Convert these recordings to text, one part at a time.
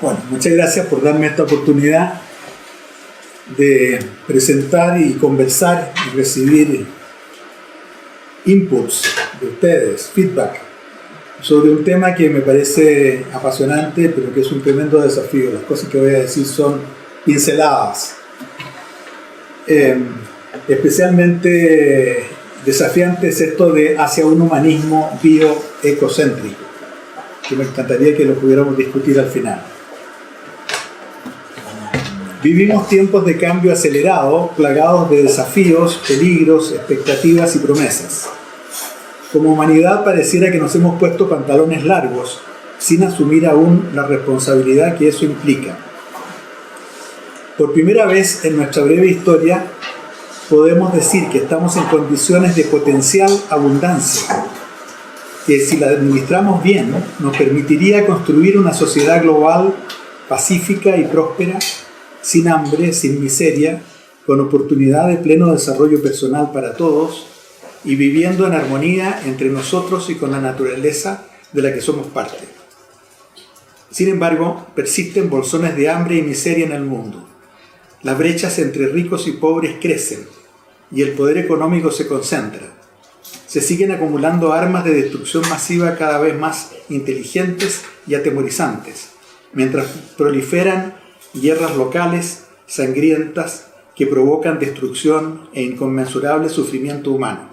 Bueno, muchas gracias por darme esta oportunidad de presentar y conversar y recibir inputs de ustedes, feedback, sobre un tema que me parece apasionante, pero que es un tremendo desafío. Las cosas que voy a decir son pinceladas. Especialmente desafiante es esto de hacia un humanismo bioecocéntrico, que me encantaría que lo pudiéramos discutir al final. Vivimos tiempos de cambio acelerado, plagados de desafíos, peligros, expectativas y promesas. Como humanidad pareciera que nos hemos puesto pantalones largos, sin asumir aún la responsabilidad que eso implica. Por primera vez en nuestra breve historia, podemos decir que estamos en condiciones de potencial abundancia, que si la administramos bien, nos permitiría construir una sociedad global pacífica y próspera, sin hambre, sin miseria, con oportunidad de pleno desarrollo personal para todos y viviendo en armonía entre nosotros y con la naturaleza de la que somos parte. Sin embargo, persisten bolsones de hambre y miseria en el mundo. Las brechas entre ricos y pobres crecen y el poder económico se concentra. Se siguen acumulando armas de destrucción masiva cada vez más inteligentes y atemorizantes, mientras proliferan guerras locales, sangrientas, que provocan destrucción e inconmensurable sufrimiento humano.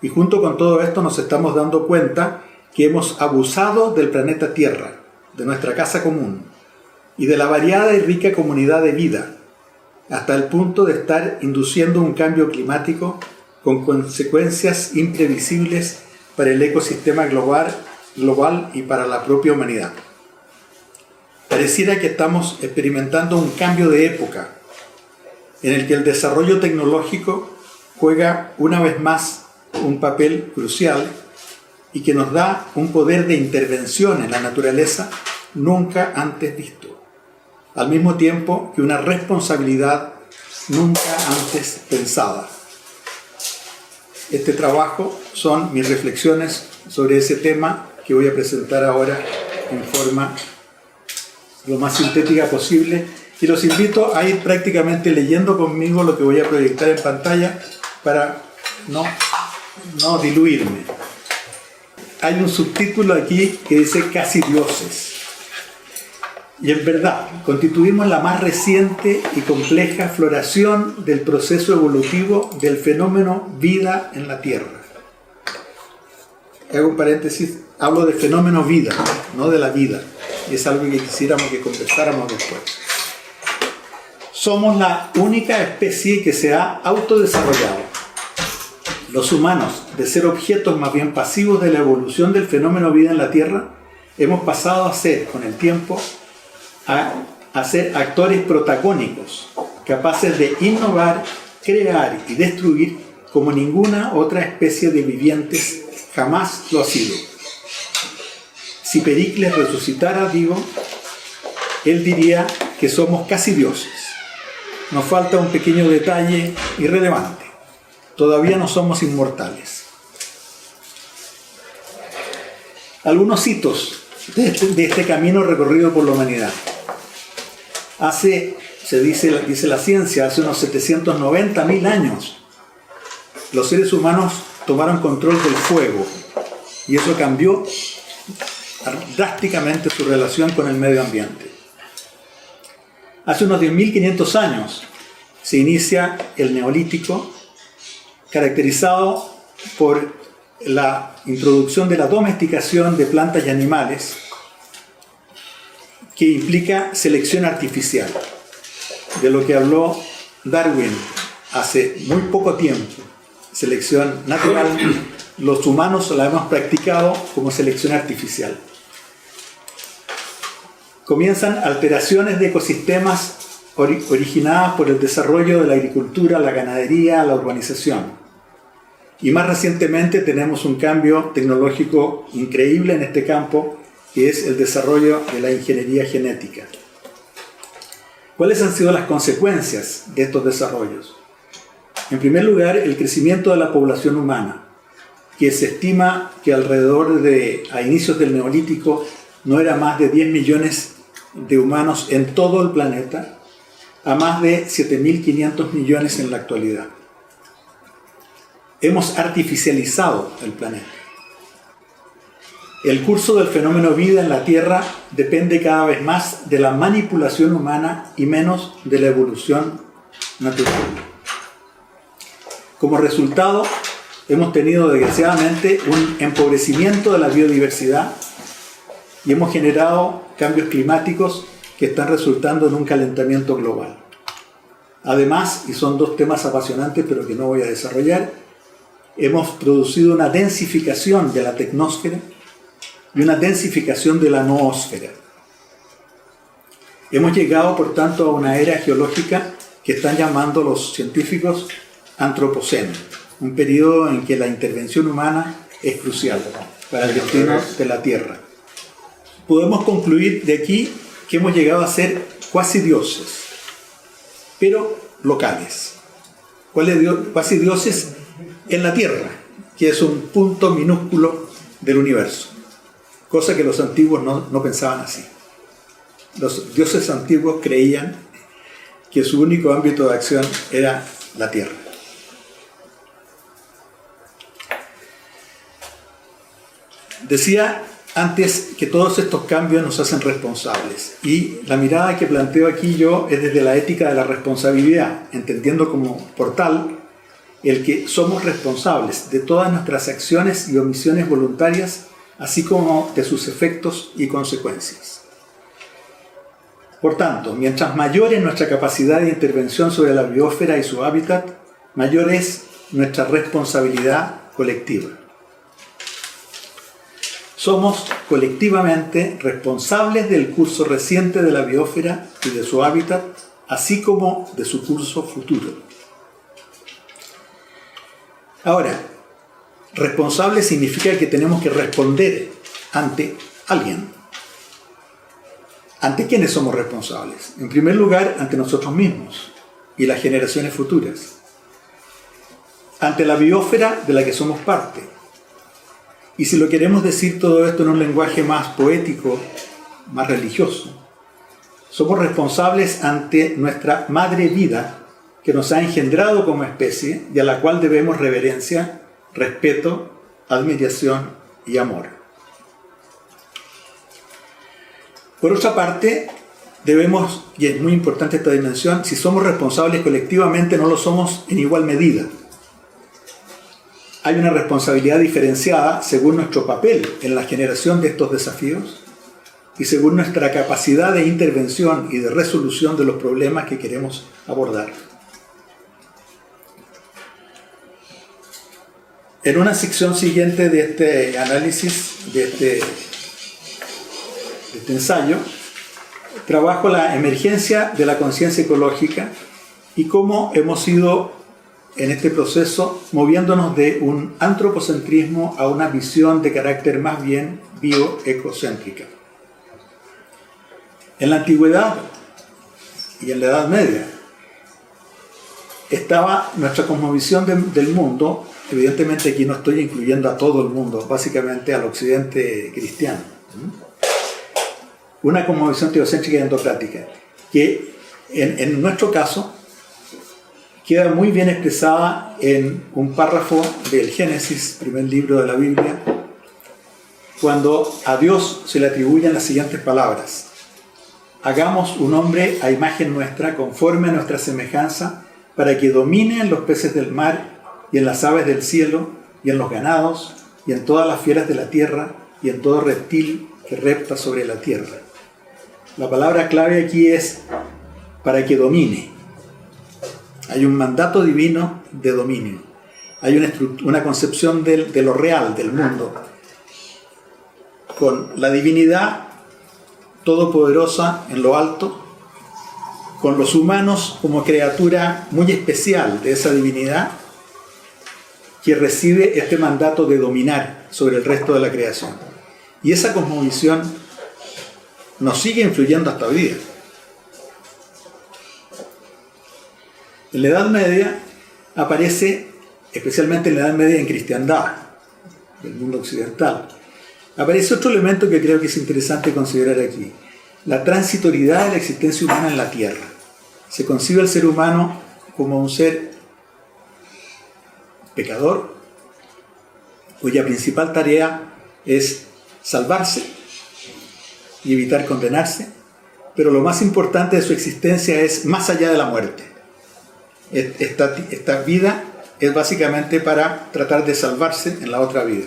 Y junto con todo esto nos estamos dando cuenta que hemos abusado del planeta Tierra, de nuestra casa común, y de la variada y rica comunidad de vida, hasta el punto de estar induciendo un cambio climático con consecuencias imprevisibles para el ecosistema global y para la propia humanidad. Pareciera que estamos experimentando un cambio de época en el que el desarrollo tecnológico juega una vez más un papel crucial y que nos da un poder de intervención en la naturaleza nunca antes visto, al mismo tiempo que una responsabilidad nunca antes pensada. Este trabajo son mis reflexiones sobre ese tema que voy a presentar ahora en forma lo más sintética posible, y los invito a ir prácticamente leyendo conmigo lo que voy a proyectar en pantalla para no diluirme. Hay un subtítulo aquí que dice Casi dioses. Y en verdad, constituimos la más reciente y compleja floración del proceso evolutivo del fenómeno vida en la Tierra. Hago un paréntesis, hablo de fenómeno vida, no de la vida. Y es algo que quisiéramos que conversáramos después. Somos la única especie que se ha autodesarrollado. Los humanos, de ser objetos más bien pasivos de la evolución del fenómeno vida en la Tierra, hemos pasado a ser, con el tiempo, a ser actores protagónicos, capaces de innovar, crear y destruir como ninguna otra especie de vivientes jamás lo ha sido. Si Pericles resucitara, él diría que somos casi dioses. Nos falta un pequeño detalle irrelevante. Todavía no somos inmortales. Algunos hitos de este camino recorrido por la humanidad. Dice la ciencia, hace unos 790.000 años, los seres humanos tomaron control del fuego y eso cambió drásticamente su relación con el medio ambiente. Hace unos 10.500 años se inicia el Neolítico, caracterizado por la introducción de la domesticación de plantas y animales, que implica selección artificial, de lo que habló Darwin hace muy poco tiempo. Selección natural, los humanos la hemos practicado como selección artificial. Comienzan alteraciones de ecosistemas originadas por el desarrollo de la agricultura, la ganadería, la urbanización. Y más recientemente tenemos un cambio tecnológico increíble en este campo, que es el desarrollo de la ingeniería genética. ¿Cuáles han sido las consecuencias de estos desarrollos? En primer lugar, el crecimiento de la población humana, que se estima que a inicios del Neolítico no era más de 10 millones de humanos en todo el planeta a más de 7.500 millones en la actualidad. Hemos artificializado el planeta. El curso del fenómeno vida en la Tierra depende cada vez más de la manipulación humana y menos de la evolución natural. Como resultado, hemos tenido desgraciadamente un empobrecimiento de la biodiversidad y hemos generado cambios climáticos que están resultando en un calentamiento global. Además, y son dos temas apasionantes pero que no voy a desarrollar, hemos producido una densificación de la tecnosfera y una densificación de la noósfera. Hemos llegado, por tanto, a una era geológica que están llamando los científicos antropoceno, un periodo en que la intervención humana es crucial para el destino de la Tierra. Podemos concluir de aquí que hemos llegado a ser cuasi dioses, pero locales. Cuasi dioses en la Tierra, que es un punto minúsculo del universo, cosa que los antiguos no pensaban así. Los dioses antiguos creían que su único ámbito de acción era la Tierra. Decía antes que todos estos cambios nos hacen responsables, y la mirada que planteo aquí yo es desde la ética de la responsabilidad, entendiendo como por tal el que somos responsables de todas nuestras acciones y omisiones voluntarias, así como de sus efectos y consecuencias. Por tanto, mientras mayor es nuestra capacidad de intervención sobre la biosfera y su hábitat, mayor es nuestra responsabilidad colectiva. Somos colectivamente responsables del curso reciente de la biosfera y de su hábitat, así como de su curso futuro. Ahora, responsable significa que tenemos que responder ante alguien. ¿Ante quiénes somos responsables? En primer lugar, ante nosotros mismos y las generaciones futuras. Ante la biosfera de la que somos parte. Y si lo queremos decir todo esto en un lenguaje más poético, más religioso, somos responsables ante nuestra madre vida, que nos ha engendrado como especie y a la cual debemos reverencia, respeto, admiración y amor. Por otra parte, debemos, y es muy importante esta dimensión, si somos responsables colectivamente, no lo somos en igual medida. Hay una responsabilidad diferenciada según nuestro papel en la generación de estos desafíos y según nuestra capacidad de intervención y de resolución de los problemas que queremos abordar. En una sección siguiente de este análisis, de este ensayo, trabajo la emergencia de la conciencia ecológica y cómo hemos ido en este proceso moviéndonos de un antropocentrismo a una visión de carácter más bien bioecocéntrica. En la antigüedad y en la Edad Media estaba nuestra cosmovisión del mundo. Evidentemente aquí no estoy incluyendo a todo el mundo, básicamente al occidente cristiano. Una cosmovisión teocéntrica y endocrática, que en nuestro caso queda muy bien expresada en un párrafo del Génesis, primer libro de la Biblia, cuando a Dios se le atribuyen las siguientes palabras: hagamos un hombre a imagen nuestra, conforme a nuestra semejanza, para que domine en los peces del mar, y en las aves del cielo, y en los ganados, y en todas las fieras de la tierra, y en todo reptil que repta sobre la tierra. La palabra clave aquí es para que domine. Hay un mandato divino de dominio. Hay una concepción de lo real, del mundo, con la divinidad todopoderosa en lo alto, con los humanos como criatura muy especial de esa divinidad, que recibe este mandato de dominar sobre el resto de la creación. Y esa cosmovisión nos sigue influyendo hasta hoy día. En la Edad Media aparece, especialmente en la Edad Media en cristiandad, del mundo occidental, aparece otro elemento que creo que es interesante considerar aquí. la transitoriedad de la existencia humana en la Tierra. Se concibe al ser humano como un ser pecador, cuya principal tarea es salvarse y evitar condenarse, pero lo más importante de su existencia es más allá de la muerte. Esta vida es básicamente para tratar de salvarse en la otra vida.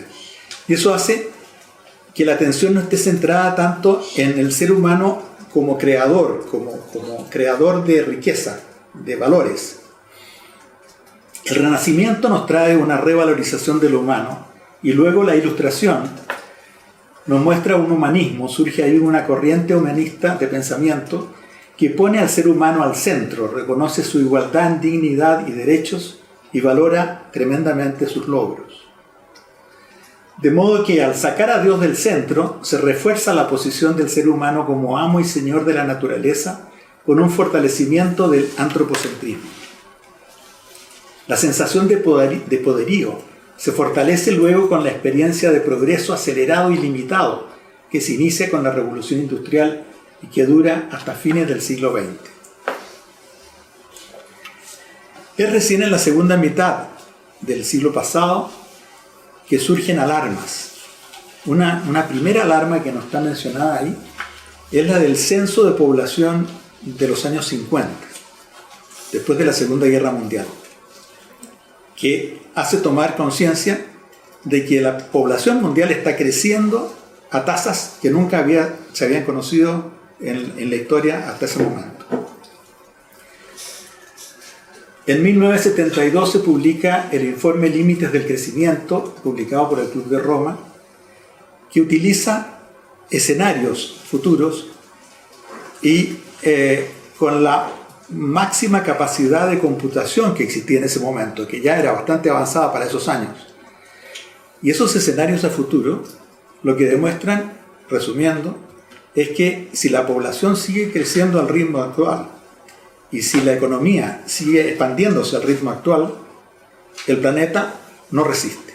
Y eso hace que la atención no esté centrada tanto en el ser humano como creador, como creador de riqueza, de valores. El Renacimiento nos trae una revalorización de lo humano, y luego la Ilustración nos muestra un humanismo. Surge ahí una corriente humanista de pensamiento que pone al ser humano al centro, reconoce su igualdad en dignidad y derechos y valora tremendamente sus logros. De modo que al sacar a Dios del centro, se refuerza la posición del ser humano como amo y señor de la naturaleza, con un fortalecimiento del antropocentrismo. La sensación de poderío se fortalece luego con la experiencia de progreso acelerado y limitado que se inicia con la Revolución Industrial y que dura hasta fines del siglo XX. Es recién en la segunda mitad del siglo pasado que surgen alarmas. Una primera alarma que no está mencionada ahí es la del censo de población de los años 50, después de la Segunda Guerra Mundial, que hace tomar conciencia de que la población mundial está creciendo a tasas que nunca se habían conocido en la historia hasta ese momento. En 1972 se publica el informe Límites del Crecimiento, publicado por el Club de Roma, que utiliza escenarios futuros y con la máxima capacidad de computación que existía en ese momento, que ya era bastante avanzada para esos años. Y esos escenarios a futuro lo que demuestran, resumiendo, es que si la población sigue creciendo al ritmo actual y si la economía sigue expandiéndose al ritmo actual, el planeta no resiste.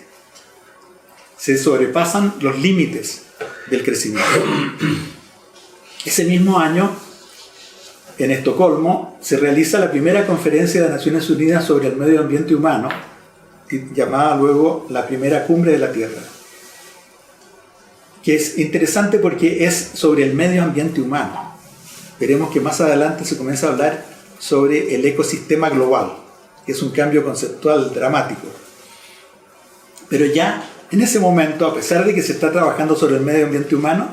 Se sobrepasan los límites del crecimiento. Ese mismo año, en Estocolmo, se realiza la primera conferencia de Naciones Unidas sobre el medio ambiente humano, llamada luego la primera cumbre de la Tierra, que es interesante porque es sobre el medio ambiente humano. Veremos que más adelante se comienza a hablar sobre el ecosistema global, que es un cambio conceptual dramático. Pero ya en ese momento, a pesar de que se está trabajando sobre el medio ambiente humano,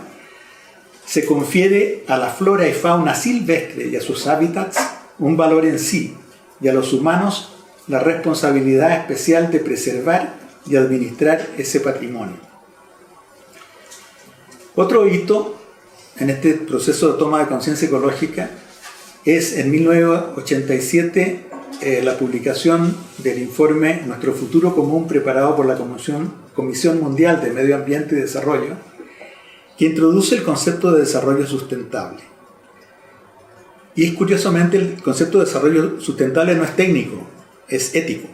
se confiere a la flora y fauna silvestre y a sus hábitats un valor en sí, y a los humanos la responsabilidad especial de preservar y administrar ese patrimonio. Otro hito en este proceso de toma de conciencia ecológica es en 1987 la publicación del informe Nuestro Futuro Común, preparado por la Comisión Mundial de Medio Ambiente y Desarrollo, que introduce el concepto de desarrollo sustentable. Y curiosamente el concepto de desarrollo sustentable no es técnico, es ético.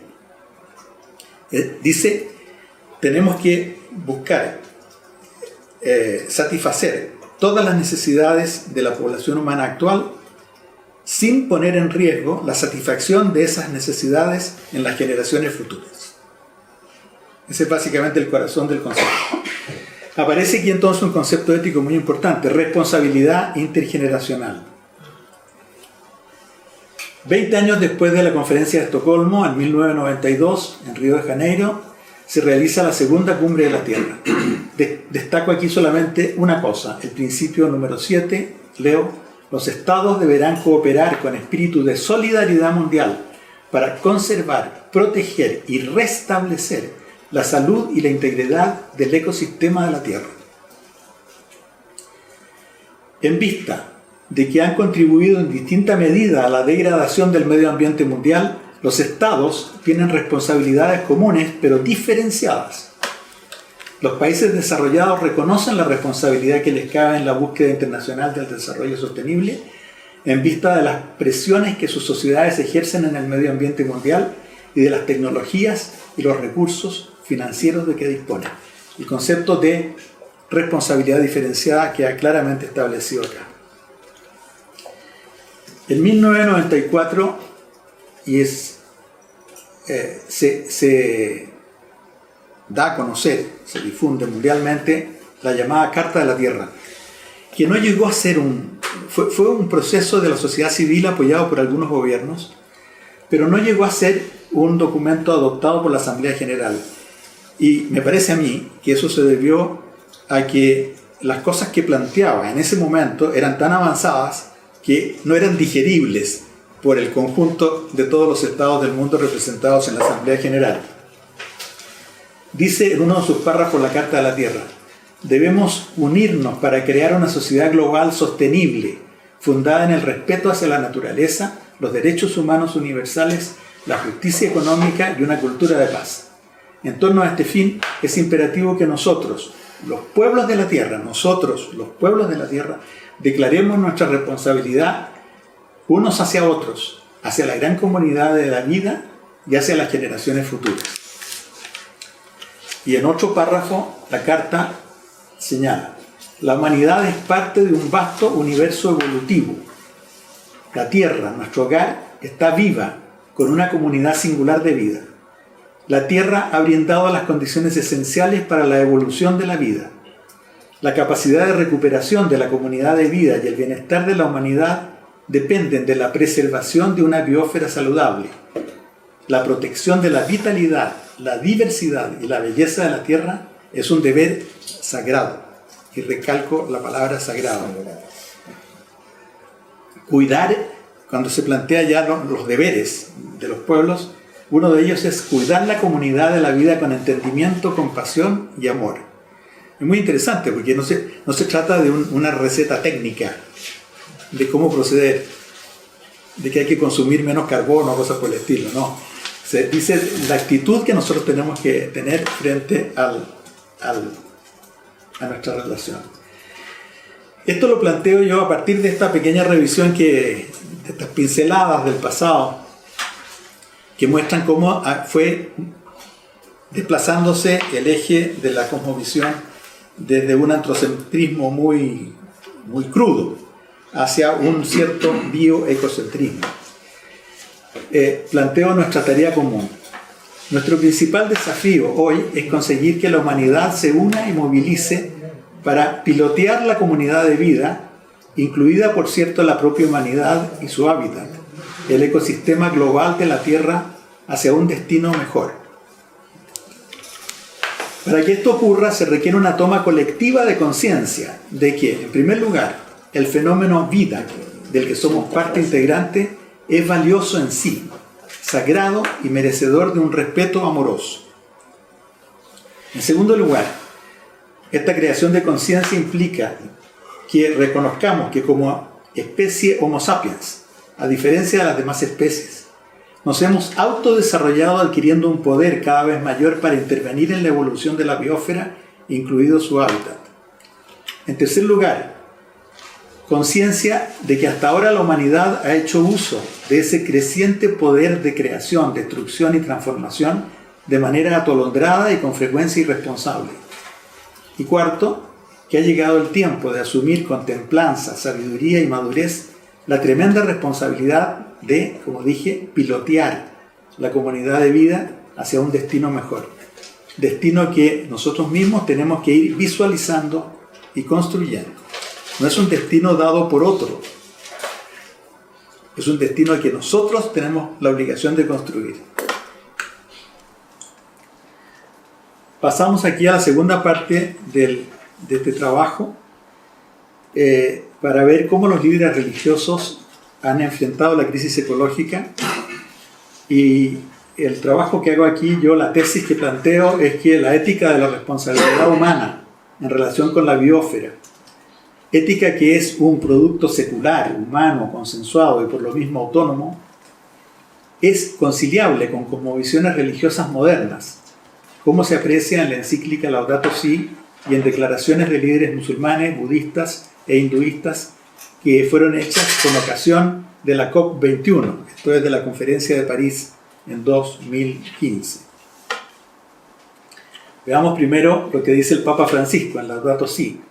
Dice, tenemos que buscar satisfacer todas las necesidades de la población humana actual sin poner en riesgo la satisfacción de esas necesidades en las generaciones futuras. Ese es básicamente el corazón del concepto. Aparece aquí entonces un concepto ético muy importante: responsabilidad intergeneracional. 20 años después de la conferencia de Estocolmo, en 1992, en Río de Janeiro, se realiza la segunda cumbre de la Tierra. Destaco aquí solamente una cosa, el principio número 7, leo: los estados deberán cooperar con espíritu de solidaridad mundial para conservar, proteger y restablecer la salud y la integridad del ecosistema de la Tierra. En vista de que han contribuido en distinta medida a la degradación del medio ambiente mundial, los estados tienen responsabilidades comunes pero diferenciadas. Los países desarrollados reconocen la responsabilidad que les cabe en la búsqueda internacional del desarrollo sostenible en vista de las presiones que sus sociedades ejercen en el medio ambiente mundial y de las tecnologías y los recursos financieros de que disponen. El concepto de responsabilidad diferenciada queda claramente establecido acá. En 1994 se da a conocer, se difunde mundialmente la llamada Carta de la Tierra, que no llegó a ser fue un proceso de la sociedad civil apoyado por algunos gobiernos, pero no llegó a ser un documento adoptado por la Asamblea General. Y me parece a mí que eso se debió a que las cosas que planteaba en ese momento eran tan avanzadas que no eran digeribles por el conjunto de todos los estados del mundo representados en la Asamblea General. Dice en uno de sus párrafos la Carta de la Tierra: debemos unirnos para crear una sociedad global sostenible, fundada en el respeto hacia la naturaleza, los derechos humanos universales, la justicia económica y una cultura de paz. En torno a este fin, es imperativo que nosotros, los pueblos de la Tierra, declaremos nuestra responsabilidad unos hacia otros, hacia la gran comunidad de la vida y hacia las generaciones futuras. Y en otro párrafo, la Carta señala: la humanidad es parte de un vasto universo evolutivo. La Tierra, nuestro hogar, está viva, con una comunidad singular de vida. La Tierra ha brindado las condiciones esenciales para la evolución de la vida. La capacidad de recuperación de la comunidad de vida y el bienestar de la humanidad dependen de la preservación de una biosfera saludable. La protección de la vitalidad, la diversidad y la belleza de la Tierra es un deber sagrado. Y recalco la palabra sagrado. Cuidar, cuando se plantea ya los deberes de los pueblos, uno de ellos es cuidar la comunidad de la vida con entendimiento, compasión y amor. Es muy interesante porque no se trata de una receta técnica de cómo proceder, de que hay que consumir menos carbono o cosas por el estilo, no. Se dice la actitud que nosotros tenemos que tener frente a nuestra relación. Esto lo planteo yo a partir de esta pequeña revisión, de estas pinceladas del pasado, que muestran cómo fue desplazándose el eje de la cosmovisión desde un antropocentrismo muy, muy crudo hacia un cierto bioecocentrismo. Planteo nuestra tarea común. Nuestro principal desafío hoy es conseguir que la humanidad se una y movilice para pilotear la comunidad de vida, incluida por cierto la propia humanidad y su hábitat, el ecosistema global de la Tierra, hacia un destino mejor. Para que esto ocurra se requiere una toma colectiva de conciencia de que, en primer lugar, el fenómeno vida, del que somos parte integrante, es valioso en sí, sagrado y merecedor de un respeto amoroso. En segundo lugar, esta creación de conciencia implica que reconozcamos que como especie Homo sapiens, a diferencia de las demás especies, nos hemos autodesarrollado adquiriendo un poder cada vez mayor para intervenir en la evolución de la biosfera, incluido su hábitat. En tercer lugar, conciencia de que hasta ahora la humanidad ha hecho uso de ese creciente poder de creación, destrucción y transformación de manera atolondrada y con frecuencia irresponsable. Y cuarto, que ha llegado el tiempo de asumir con templanza, sabiduría y madurez la tremenda responsabilidad de, como dije, pilotear la comunidad de vida hacia un destino mejor. Destino que nosotros mismos tenemos que ir visualizando y construyendo. No es un destino dado por otro. Es un destino que nosotros tenemos la obligación de construir. Pasamos aquí a la segunda parte de este trabajo para ver cómo los líderes religiosos han enfrentado la crisis ecológica. Y el trabajo que hago aquí, la tesis que planteo es que la ética de la responsabilidad humana en relación con la biosfera, ética que es un producto secular, humano, consensuado y por lo mismo autónomo, es conciliable con cosmovisiones religiosas modernas, como se aprecia en la encíclica Laudato Si y en declaraciones de líderes musulmanes, budistas e hinduistas que fueron hechas con ocasión de la COP21, esto es de la Conferencia de París en 2015. Veamos primero lo que dice el Papa Francisco en Laudato Si,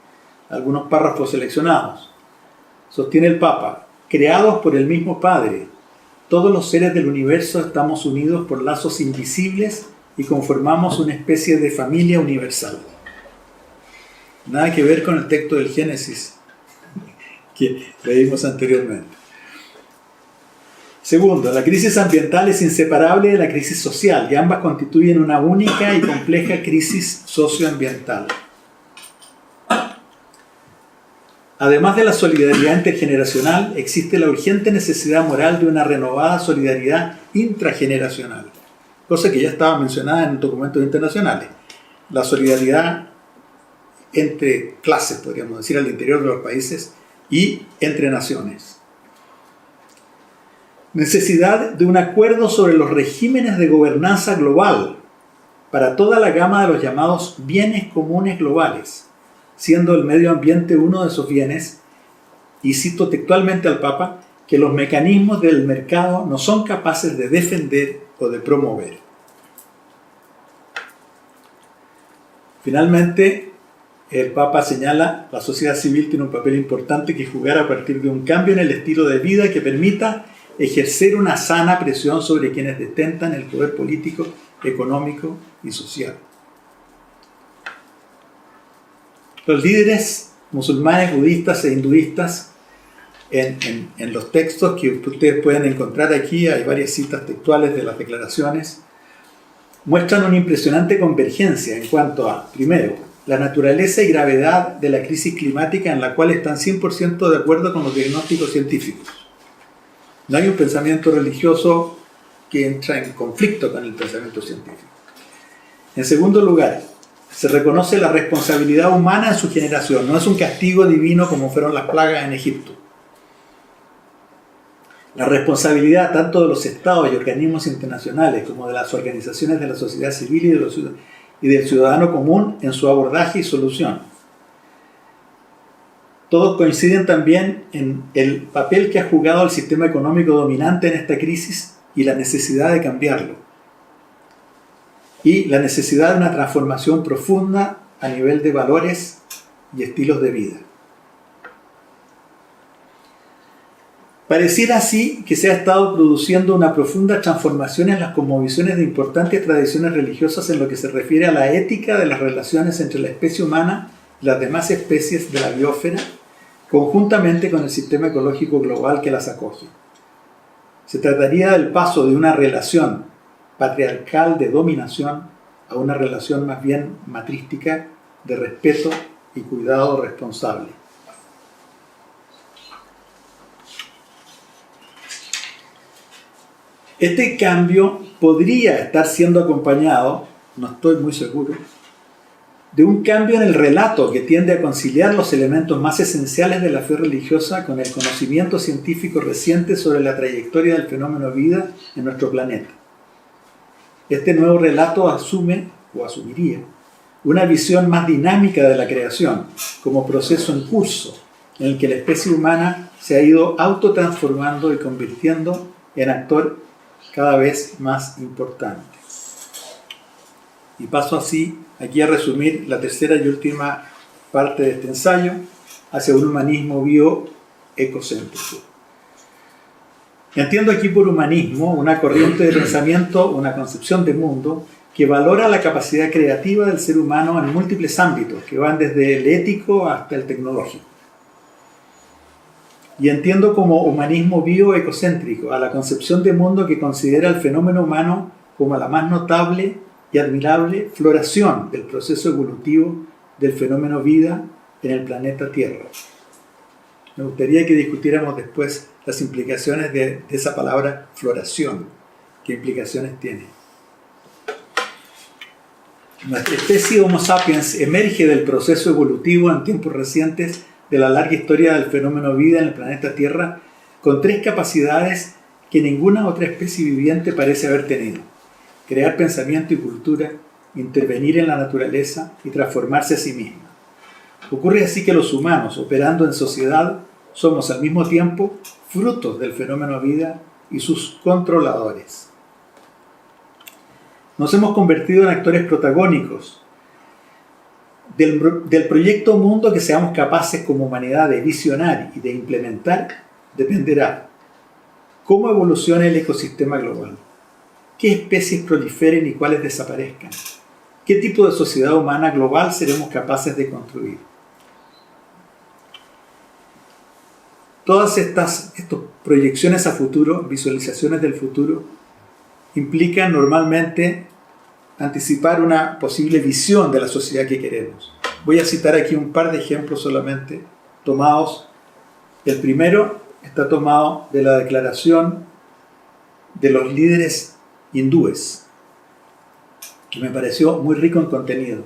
algunos párrafos seleccionados. Sostiene el Papa creados por el mismo Padre. Todos los seres del universo estamos unidos por lazos invisibles y conformamos una especie de familia universal. Nada que ver con el texto del Génesis que leímos anteriormente. Segundo, la crisis ambiental es inseparable de la crisis social y ambas constituyen una única y compleja crisis socioambiental. Además de la solidaridad intergeneracional, existe la urgente necesidad moral de una renovada solidaridad intrageneracional, cosa que ya estaba mencionada en documentos internacionales. La solidaridad entre clases, podríamos decir, al interior de los países y entre naciones. Necesidad de un acuerdo sobre los regímenes de gobernanza global para toda la gama de los llamados bienes comunes globales, siendo el medio ambiente uno de esos bienes, y cito textualmente al Papa, que los mecanismos del mercado no son capaces de defender o de promover. Finalmente, el Papa señala que la sociedad civil tiene un papel importante que jugar a partir de un cambio en el estilo de vida que permita ejercer una sana presión sobre quienes detentan el poder político, económico y social. Los líderes musulmanes, budistas e hinduistas, en los textos que ustedes pueden encontrar aquí, hay varias citas textuales de las declaraciones, muestran una impresionante convergencia en cuanto a, primero, la naturaleza y gravedad de la crisis climática en la cual están 100% de acuerdo con los diagnósticos científicos. No hay un pensamiento religioso que entra en conflicto con el pensamiento científico. En segundo lugar, se reconoce la responsabilidad humana en su generación. No es un castigo divino como fueron las plagas en Egipto. La responsabilidad tanto de los estados y organismos internacionales como de las organizaciones de la sociedad civil y del ciudadano común en su abordaje y solución. Todos coinciden también en el papel que ha jugado el sistema económico dominante en esta crisis y la necesidad de cambiarlo. Y la necesidad de una transformación profunda a nivel de valores y estilos de vida. Pareciera así que se ha estado produciendo una profunda transformación en las cosmovisiones de importantes tradiciones religiosas en lo que se refiere a la ética de las relaciones entre la especie humana y las demás especies de la biosfera, conjuntamente con el sistema ecológico global que las acoge. Se trataría del paso de una relación patriarcal de dominación a una relación más bien matrística de respeto y cuidado responsable. Este cambio podría estar siendo acompañado, no estoy muy seguro, de un cambio en el relato que tiende a conciliar los elementos más esenciales de la fe religiosa con el conocimiento científico reciente sobre la trayectoria del fenómeno vida en nuestro planeta. Este nuevo relato asumiría una visión más dinámica de la creación como proceso en curso, en el que la especie humana se ha ido autotransformando y convirtiendo en actor cada vez más importante. Y paso así aquí a resumir la tercera y última parte de este ensayo hacia un humanismo bioecocéntrico. Entiendo aquí por humanismo una corriente de pensamiento, una concepción de mundo que valora la capacidad creativa del ser humano en múltiples ámbitos, que van desde el ético hasta el tecnológico. Y entiendo como humanismo bioecocéntrico a la concepción de mundo que considera el fenómeno humano como la más notable y admirable floración del proceso evolutivo del fenómeno vida en el planeta Tierra. Me gustaría que discutiéramos después las implicaciones de esa palabra floración. ¿Qué implicaciones tiene? Nuestra especie Homo sapiens emerge del proceso evolutivo en tiempos recientes de la larga historia del fenómeno vida en el planeta Tierra con tres capacidades que ninguna otra especie viviente parece haber tenido: crear pensamiento y cultura, intervenir en la naturaleza y transformarse a sí misma. Ocurre así que los humanos, operando en sociedad, somos al mismo tiempo frutos del fenómeno vida y sus controladores. Nos hemos convertido en actores protagónicos del proyecto mundo que seamos capaces como humanidad de visionar y de implementar dependerá cómo evoluciona el ecosistema global, qué especies proliferen y cuáles desaparezcan, qué tipo de sociedad humana global seremos capaces de construir. Todas estas proyecciones a futuro, visualizaciones del futuro, implican normalmente anticipar una posible visión de la sociedad que queremos. Voy a citar aquí un par de ejemplos solamente tomados. El primero está tomado de la declaración de los líderes hindúes, que me pareció muy rico en contenido.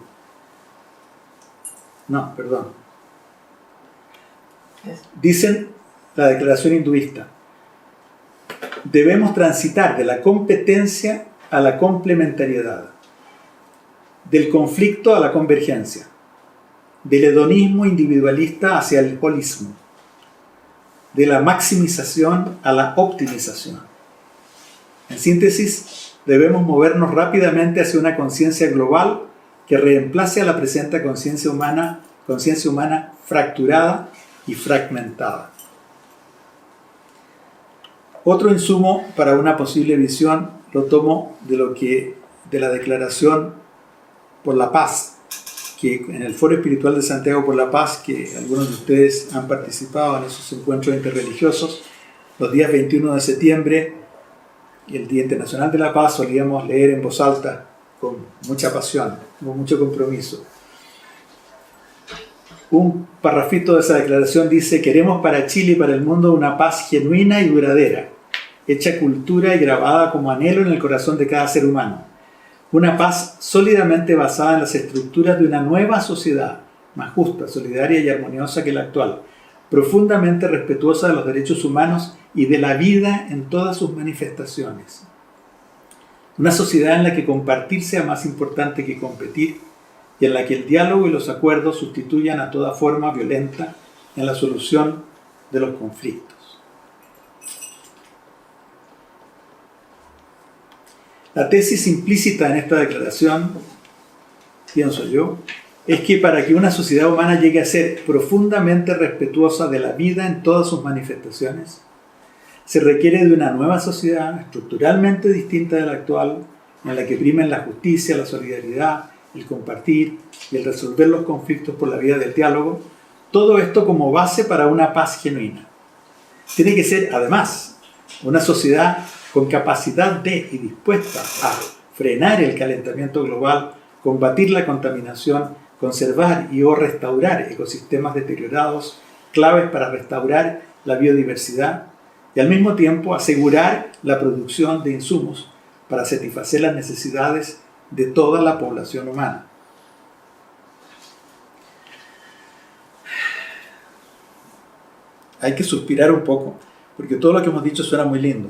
Dicen la declaración hinduista: debemos transitar de la competencia a la complementariedad, del conflicto a la convergencia, del hedonismo individualista hacia el holismo, de la maximización a la optimización. En síntesis, debemos movernos rápidamente hacia una conciencia global que reemplace a la presente conciencia humana fracturada y fragmentada. Otro insumo para una posible visión lo tomo de la Declaración por la Paz, que en el Foro Espiritual de Santiago por la Paz, que algunos de ustedes han participado en esos encuentros interreligiosos, los días 21 de septiembre y el Día Internacional de la Paz, solíamos leer en voz alta con mucha pasión, con mucho compromiso. Un parrafito de esa declaración dice: queremos para Chile y para el mundo una paz genuina y duradera, hecha cultura y grabada como anhelo en el corazón de cada ser humano. Una paz sólidamente basada en las estructuras de una nueva sociedad, más justa, solidaria y armoniosa que la actual, profundamente respetuosa de los derechos humanos y de la vida en todas sus manifestaciones. Una sociedad en la que compartir sea más importante que competir y en la que el diálogo y los acuerdos sustituyan a toda forma violenta en la solución de los conflictos. La tesis implícita en esta declaración, pienso yo, es que para que una sociedad humana llegue a ser profundamente respetuosa de la vida en todas sus manifestaciones, se requiere de una nueva sociedad estructuralmente distinta de la actual, en la que primen la justicia, la solidaridad, el compartir y el resolver los conflictos por la vía del diálogo, todo esto como base para una paz genuina. Tiene que ser, además, una sociedad con capacidad de y dispuesta a frenar el calentamiento global, combatir la contaminación, conservar y o restaurar ecosistemas deteriorados, claves para restaurar la biodiversidad y al mismo tiempo asegurar la producción de insumos para satisfacer las necesidades de toda la población humana. Hay que suspirar un poco, porque todo lo que hemos dicho suena muy lindo,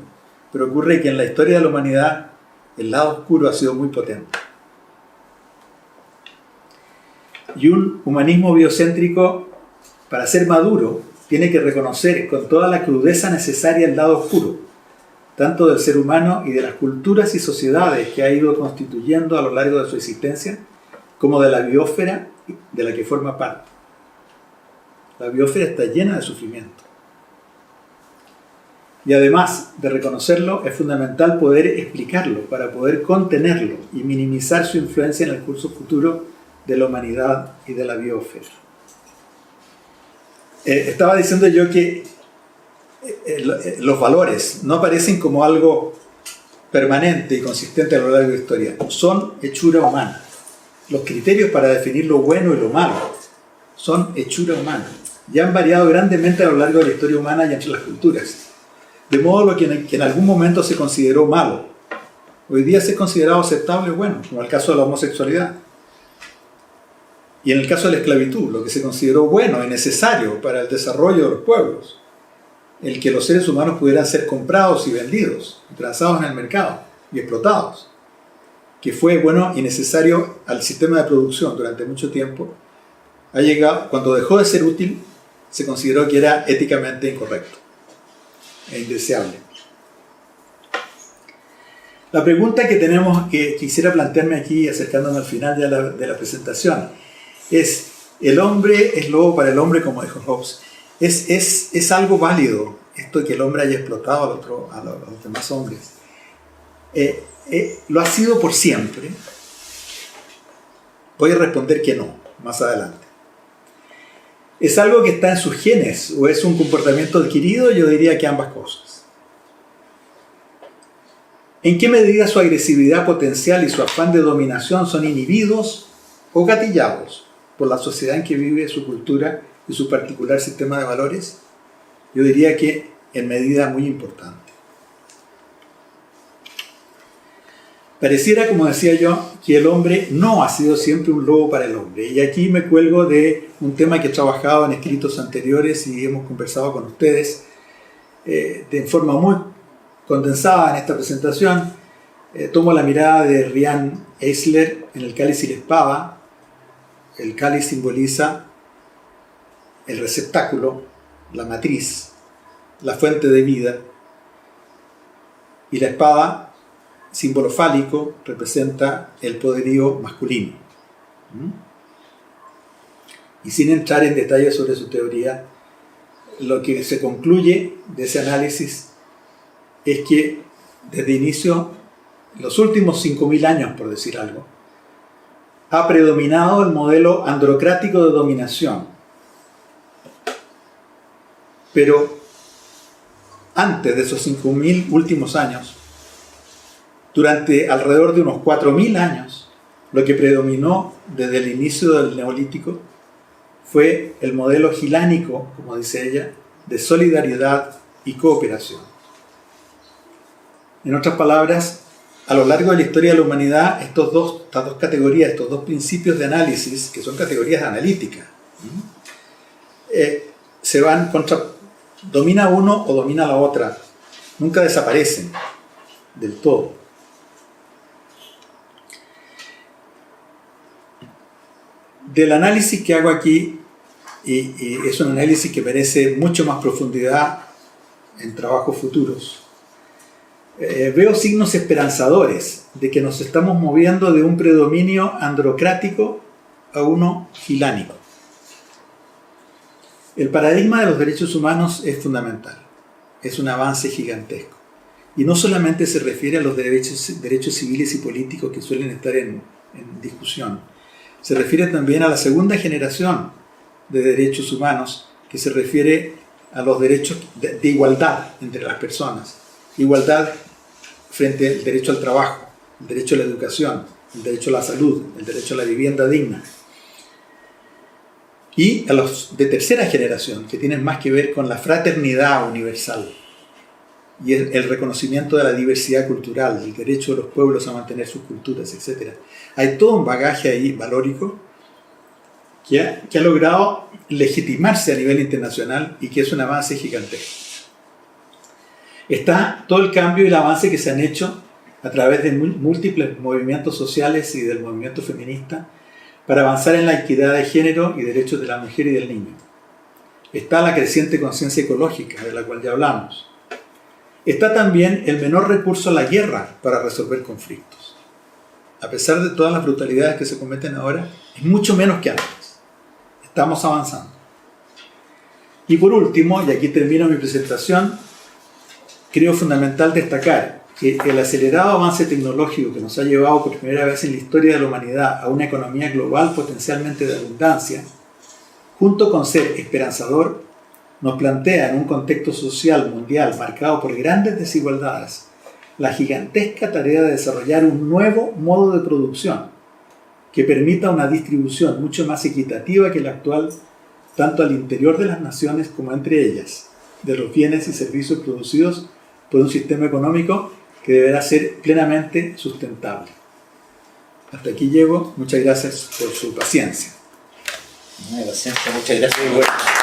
pero ocurre que en la historia de la humanidad el lado oscuro ha sido muy potente. Y un humanismo biocéntrico, para ser maduro, tiene que reconocer con toda la crudeza necesaria el lado oscuro, tanto del ser humano y de las culturas y sociedades que ha ido constituyendo a lo largo de su existencia, como de la biosfera de la que forma parte. La biosfera está llena de sufrimiento. Y además de reconocerlo, es fundamental poder explicarlo para poder contenerlo y minimizar su influencia en el curso futuro de la humanidad y de la biosfera. Estaba diciendo yo que los valores no aparecen como algo permanente y consistente a lo largo de la historia. Son hechura humana. Los criterios para definir lo bueno y lo malo son hechura humana. Ya han variado grandemente a lo largo de la historia humana y entre las culturas. De modo que en algún momento se consideró malo, hoy día se ha considerado aceptable o bueno, como el caso de la homosexualidad. Y en el caso de la esclavitud, lo que se consideró bueno y necesario para el desarrollo de los pueblos, el que los seres humanos pudieran ser comprados y vendidos, y transados en el mercado y explotados, que fue bueno y necesario al sistema de producción durante mucho tiempo, ha llegado, cuando dejó de ser útil, se consideró que era éticamente incorrecto e indeseable. La pregunta que quisiera plantearme aquí, acercándome al final de la presentación, es: ¿el hombre es lobo para el hombre, como dijo Hobbes? ¿Es algo válido esto de que el hombre haya explotado a los demás hombres, ¿lo ha sido por siempre? Voy a responder que no, más adelante. ¿Es algo que está en sus genes o es un comportamiento adquirido? Yo diría que ambas cosas. ¿En qué medida su agresividad potencial y su afán de dominación son inhibidos o gatillados por la sociedad en que vive, su cultura y su particular sistema de valores? Yo diría que en medida muy importante. Pareciera, como decía yo, que el hombre no ha sido siempre un lobo para el hombre. Y aquí me cuelgo de un tema que he trabajado en escritos anteriores y hemos conversado con ustedes de forma muy condensada en esta presentación. Tomo la mirada de Rian Eisler en El cáliz y la espada. El cáliz simboliza el receptáculo, la matriz, la fuente de vida, y la espada, símbolo fálico, representa el poderío masculino. Y sin entrar en detalles sobre su teoría, lo que se concluye de ese análisis es que desde inicio, los últimos 5.000 años, por decir algo, ha predominado el modelo androcrático de dominación. Pero antes de esos 5.000 últimos años, durante alrededor de unos 4.000 años, lo que predominó desde el inicio del Neolítico fue el modelo gilánico, como dice ella, de solidaridad y cooperación. En otras palabras, a lo largo de la historia de la humanidad, estas dos categorías, estos dos principios de análisis, que son categorías analíticas, se van contra, domina uno o domina la otra, nunca desaparecen del todo. Del análisis que hago aquí, y es un análisis que merece mucho más profundidad en trabajos futuros, veo signos esperanzadores de que nos estamos moviendo de un predominio androcrático a uno gilánico. El paradigma de los derechos humanos es fundamental, es un avance gigantesco. Y no solamente se refiere a los derechos civiles y políticos que suelen estar en discusión, se refiere también a la segunda generación de derechos humanos, que se refiere a los derechos de igualdad entre las personas. Igualdad frente al derecho al trabajo, el derecho a la educación, el derecho a la salud, el derecho a la vivienda digna. Y a los de tercera generación, que tienen más que ver con la fraternidad universal y el reconocimiento de la diversidad cultural, el derecho de los pueblos a mantener sus culturas, etc. Hay todo un bagaje ahí valórico que ha logrado legitimarse a nivel internacional y que es un avance gigantesco. Está todo el cambio y el avance que se han hecho a través de múltiples movimientos sociales y del movimiento feminista para avanzar en la equidad de género y derechos de la mujer y del niño. Está la creciente conciencia ecológica, de la cual ya hablamos. Está también el menor recurso a la guerra para resolver conflictos. A pesar de todas las brutalidades que se cometen ahora, es mucho menos que antes. Estamos avanzando. Y por último, y aquí termino mi presentación, creo fundamental destacar que el acelerado avance tecnológico que nos ha llevado por primera vez en la historia de la humanidad a una economía global potencialmente de abundancia, junto con ser esperanzador, nos plantea en un contexto social mundial marcado por grandes desigualdades la gigantesca tarea de desarrollar un nuevo modo de producción que permita una distribución mucho más equitativa que la actual, tanto al interior de las naciones como entre ellas, de los bienes y servicios producidos por un sistema económico que deberá ser plenamente sustentable. Hasta aquí llego. Muchas gracias por su paciencia. Muchas gracias.